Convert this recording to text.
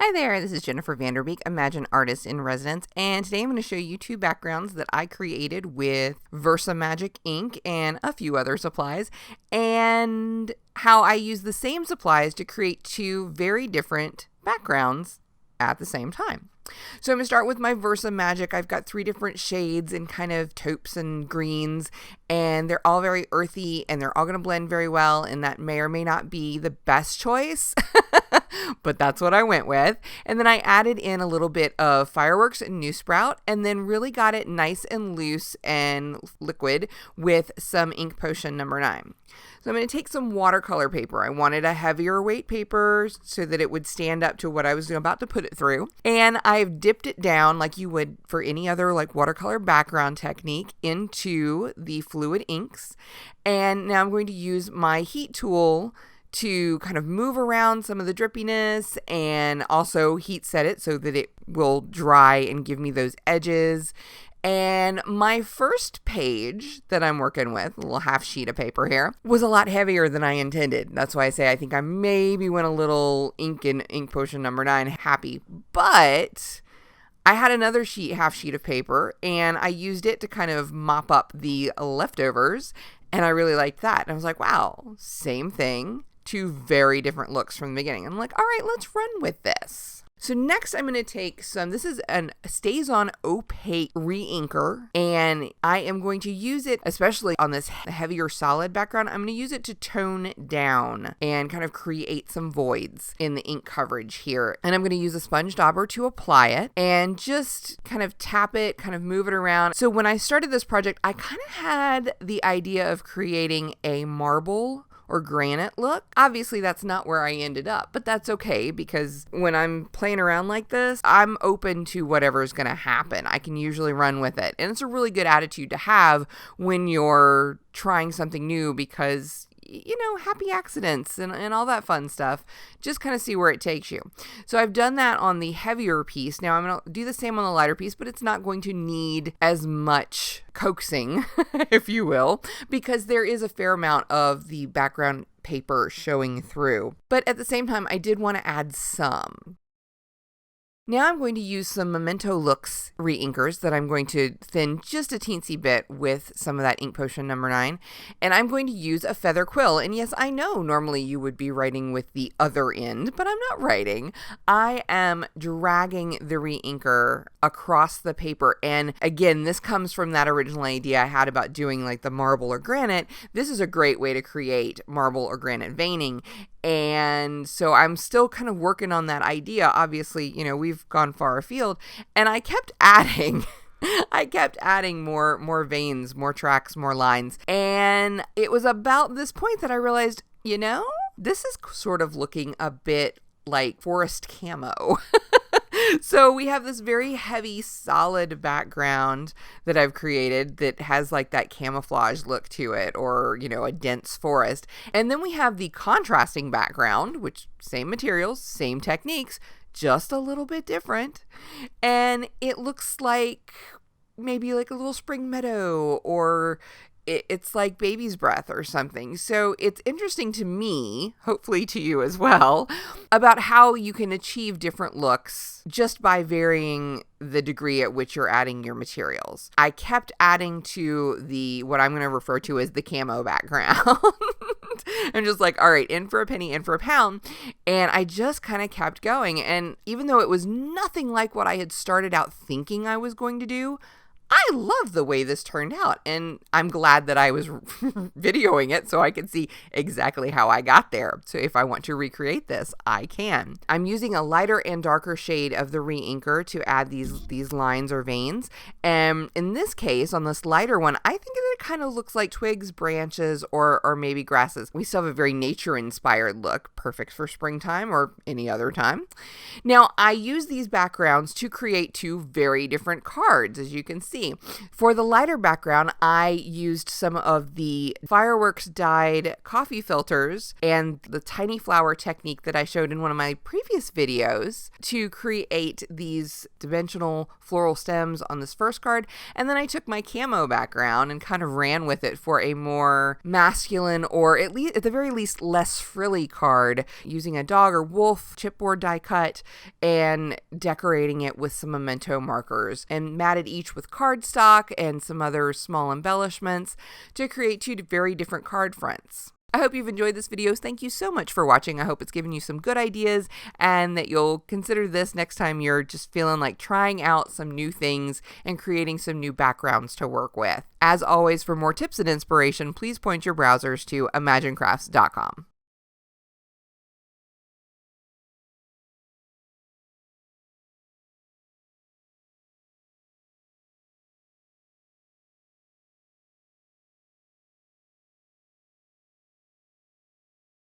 Hi there, this is Jennifer Vanderbeek, Imagine Artist in Residence, and today I'm going to show you two backgrounds that I created with VersaMagic ink and a few other supplies, and how I use the same supplies to create two very different backgrounds at the same time. So I'm going to start with my VersaMagic. I've got three different shades in kind of taupes and greens, and they're all very earthy, and they're all going to blend very well, and that may or may not be the best choice, but that's what I went with. And then I added in a little bit of Fireworks and New Sprout, and then really got it nice and loose and liquid with some Ink Potion number 9. So I'm going to take some watercolor paper. I wanted a heavier weight paper so that it would stand up to what I was about to put it through. And I've dipped it down like you would for any other like watercolor background technique into the fluid inks. And now I'm going to use my heat tool to kind of move around some of the drippiness and also heat set it so that it will dry and give me those edges. And my first page that I'm working with, a little half sheet of paper here, was a lot heavier than I intended. That's why I say I think I maybe went a little ink potion number 9 happy. But I had another half sheet of paper, and I used it to kind of mop up the leftovers, and I really liked that. And I was like, wow, same thing, two very different looks from the beginning. I'm like, all right, let's run with this. So next I'm going to take this is an StazOn opaque re-inker, and I am going to use it, especially on this heavier solid background, I'm going to use it to tone down and kind of create some voids in the ink coverage here. And I'm going to use a sponge dauber to apply it and just kind of tap it, kind of move it around. So when I started this project, I kind of had the idea of creating a marble or granite look. Obviously, that's not where I ended up, but that's okay because when I'm playing around like this, I'm open to whatever's going to happen. I can usually run with it. And it's a really good attitude to have when you're trying something new because, you know, happy accidents and all that fun stuff. Just kind of see where it takes you. So I've done that on the heavier piece. Now I'm going to do the same on the lighter piece, but it's not going to need as much coaxing, if you will, because there is a fair amount of the background paper showing through. But at the same time, I did want to add some. Now I'm going to use some Memento Looks re-inkers that I'm going to thin just a teensy bit with some of that Ink Potion number 9. And I'm going to use a feather quill. And yes, I know normally you would be writing with the other end, but I'm not writing. I am dragging the re-inker across the paper. And again, this comes from that original idea I had about doing like the marble or granite. This is a great way to create marble or granite veining. And so I'm still kind of working on that idea. Obviously, you know, we've gone far afield, and I kept adding more veins, more tracks, more lines. And it was about this point that I realized, you know, this is sort of looking a bit like forest camo. So we have this very heavy, solid background that I've created that has like that camouflage look to it, or, you know, a dense forest. And then we have the contrasting background, which same materials, same techniques, just a little bit different. And it looks like maybe like a little spring meadow, or it's like baby's breath or something. So it's interesting to me, hopefully to you as well, about how you can achieve different looks just by varying the degree at which you're adding your materials. I kept adding to what I'm going to refer to as the camo background. I'm just like, all right, in for a penny, in for a pound. And I just kind of kept going. And even though it was nothing like what I had started out thinking I was going to do, I love the way this turned out, and I'm glad that I was videoing it so I could see exactly how I got there. So if I want to recreate this, I can. I'm using a lighter and darker shade of the re-inker to add these lines or veins. And in this case, on this lighter one, I think it kind of looks like twigs, branches, or maybe grasses. We still have a very nature-inspired look, perfect for springtime or any other time. Now, I use these backgrounds to create two very different cards, as you can see. see. For the lighter background, I used some of the fireworks dyed coffee filters and the tiny flower technique that I showed in one of my previous videos to create these dimensional floral stems on this first card. And then I took my camo background and kind of ran with it for a more masculine, or at the very least less frilly card, using a dog or wolf chipboard die cut and decorating it with some memento markers, and matted each with cardstock and some other small embellishments to create two very different card fronts. I hope you've enjoyed this video. Thank you so much for watching. I hope it's given you some good ideas and that you'll consider this next time you're just feeling like trying out some new things and creating some new backgrounds to work with. As always, for more tips and inspiration, please point your browsers to imaginecrafts.com.